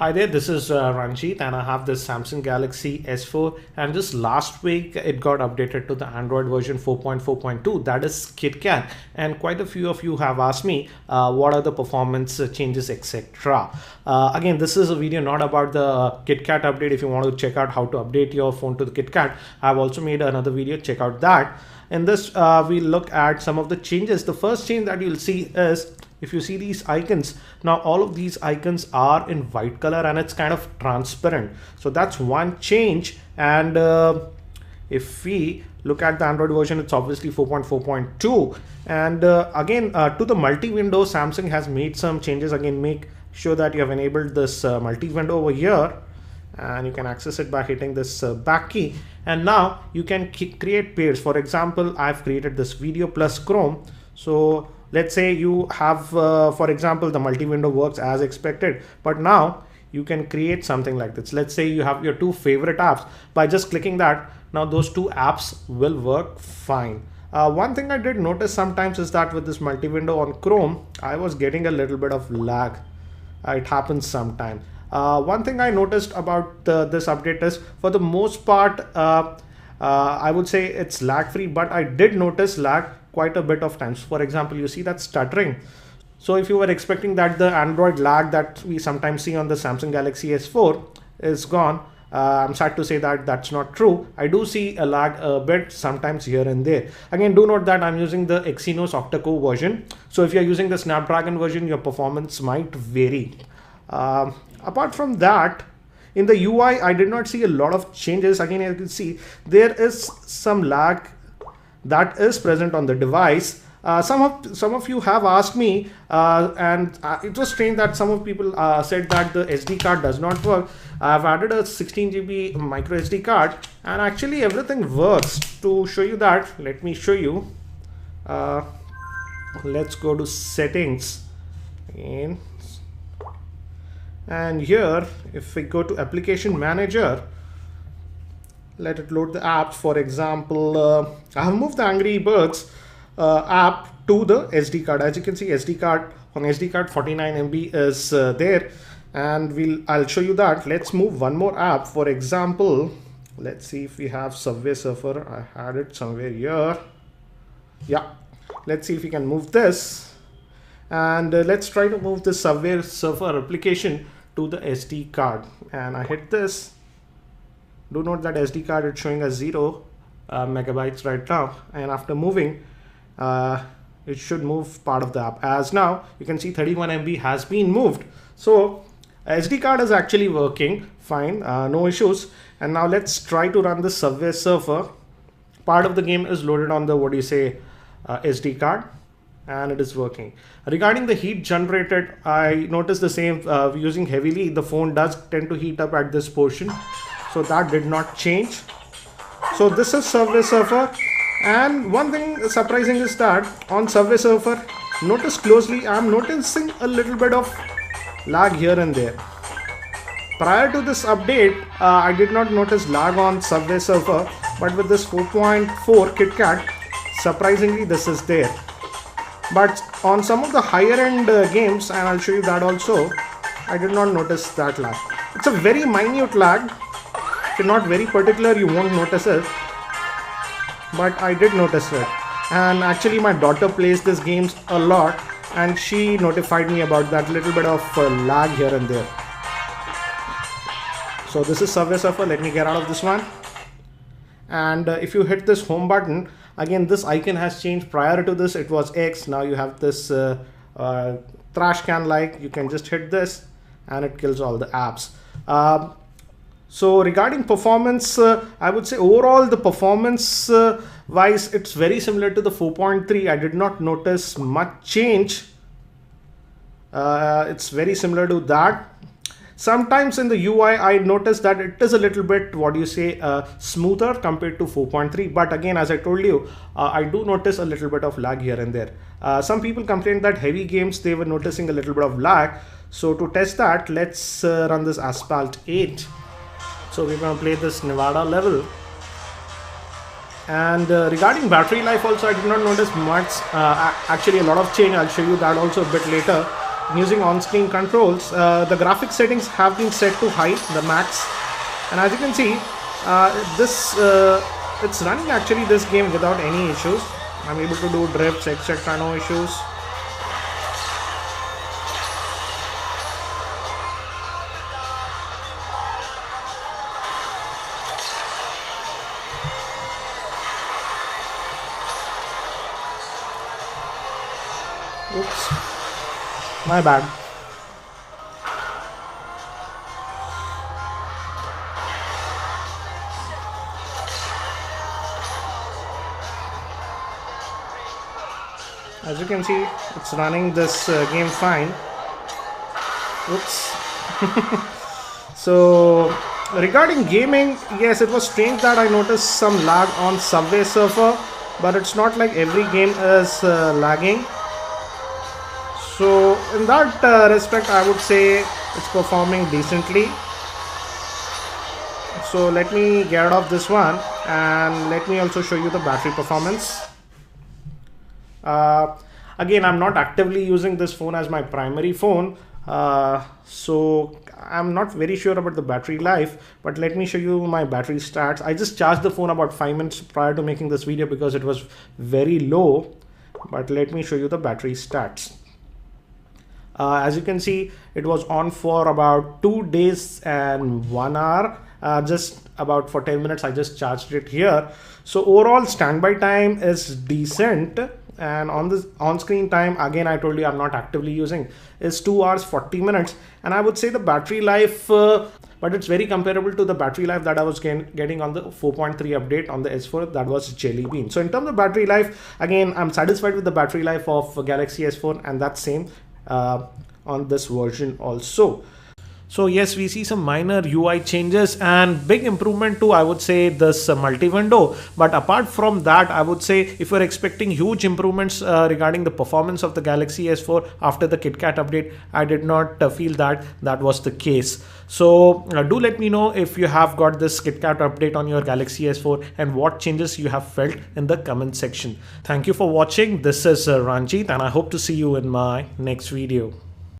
Hi there, this is Ranjit and I have this Samsung Galaxy S4, and just last week it got updated to the Android version 4.4.2, that is KitKat, and quite a few of you have asked me what are the performance changes, etc. Again, this is a video not about the KitKat update. If you want to check out how to update your phone to the KitKat, I've also made another video, check out that. In this we look at some of the changes. The first change that you'll see is, if you see these icons, now all of these icons are in white color and it's kind of transparent. So that's one change. And if we look at the Android version, it's obviously 4.4.2. And again, to the multi-window, Samsung has made some changes. Again, make sure that you have enabled this multi-window over here, and you can access it by hitting this back key. And now you can create pairs. For example, I've created this video plus Chrome. So let's say you have, for example, the multi-window works as expected, but now you can create something like this. Let's say you have your two favorite apps. By just clicking that, now those two apps will work fine. One thing I did notice sometimes is that with this multi-window on Chrome, I was getting a little bit of lag. It happens sometimes. One thing I noticed about this update is, for the most part, I would say it's lag free, but I did notice lag quite a bit of times. For example, you see that stuttering. So if you were expecting that the Android lag that we sometimes see on the Samsung Galaxy S4 is gone, I'm sad to say that that's not true. I do see a lag a bit sometimes here and there. Again, do note that I'm using the Exynos octa-core version. So if you're using the Snapdragon version, your performance might vary. Apart from that, in the UI, I did not see a lot of changes. Again, you can see there is some lag that is present on the device. Some of you have asked me, and it was strange that some of people said that the SD card does not work. I've added a 16 GB micro SD card, and actually everything works. To show you that, let me show you. Let's go to settings again. And here, if we go to application manager, let it load the apps. For example, I have moved the Angry Birds app to the SD card. As you can see, SD card on SD card 49 MB is there, and I'll show you that. Let's move one more app. For example, let's see if we have Subway Surfer. I had it somewhere here. Yeah, let's see if we can move this, and let's try to move the Subway Surfer application to the SD card, and I hit this. Do note that SD card is showing as 0 megabytes right now, and after moving, it should move part of the app. As now you can see 31 MB has been moved. So SD card is actually working fine, no issues. And now let's try to run the Subway Surfer. Part of the game is loaded on the SD card, and it is working. Regarding the heat generated, I noticed the same. Using heavily, the phone does tend to heat up at this portion. So that did not change. So this is Subway Surfer. And one thing surprising is that on Subway Surfer, notice closely, I'm noticing a little bit of lag here and there. Prior to this update, I did not notice lag on Subway Surfer, but with this 4.4 KitKat, surprisingly this is there. But on some of the higher end games, and I'll show you that also, I did not notice that lag. It's a very minute lag. If you're not very particular, you won't notice it, but I did notice it. And actually my daughter plays these games a lot, and she notified me about that little bit of lag here and there. So this is Subway Surfer. Let me get out of this one. And if you hit this home button, again this icon has changed. Prior to this it was X, now you have this trash can like. You can just hit this and it kills all the apps. So regarding performance, I would say overall the performance wise, it's very similar to the 4.3. I did not notice much change. It's very similar to that. Sometimes in the UI, I noticed that it is a little bit, smoother compared to 4.3. But again, as I told you, I do notice a little bit of lag here and there. Some people complained that heavy games, they were noticing a little bit of lag. So to test that, let's run this Asphalt 8. So we're going to play this Nevada level. And regarding battery life also, I did not notice much, actually a lot of change. I'll show you that also a bit later. using on-screen controls, the graphics settings have been set to high, the max, and as you can see, this it's running actually this game without any issues. I'm able to do drifts, etc. No issues. Oops, my bad. As you can see, it's running this game fine. Oops. So regarding gaming, yes, it was strange that I noticed some lag on Subway Surfer, but it's not like every game is lagging. So in that respect, I would say it's performing decently. So let me get rid of this one and let me also show you the battery performance. Again, I'm not actively using this phone as my primary phone, so I'm not very sure about the battery life, but let me show you my battery stats. I just charged the phone about 5 minutes prior to making this video because it was very low, but let me show you the battery stats. As you can see, it was on for about 2 days and 1 hour, just about for 10 minutes I just charged it here. So overall standby time is decent, and on this on-screen time, again I told you I'm not actively using, is 2 hours 40 minutes, and I would say the battery life, but it's very comparable to the battery life that I was getting on the 4.3 update on the S4, that was Jelly Bean. So in terms of battery life, again I'm satisfied with the battery life of Galaxy S4, and that's same on this version also. So yes, we see some minor UI changes and big improvement to, I would say, this multi-window. But apart from that, I would say if you're expecting huge improvements regarding the performance of the Galaxy S4 after the KitKat update, I did not feel that was the case. So do let me know if you have got this KitKat update on your Galaxy S4 and what changes you have felt in the comment section. Thank you for watching. This is Ranjit, and I hope to see you in my next video.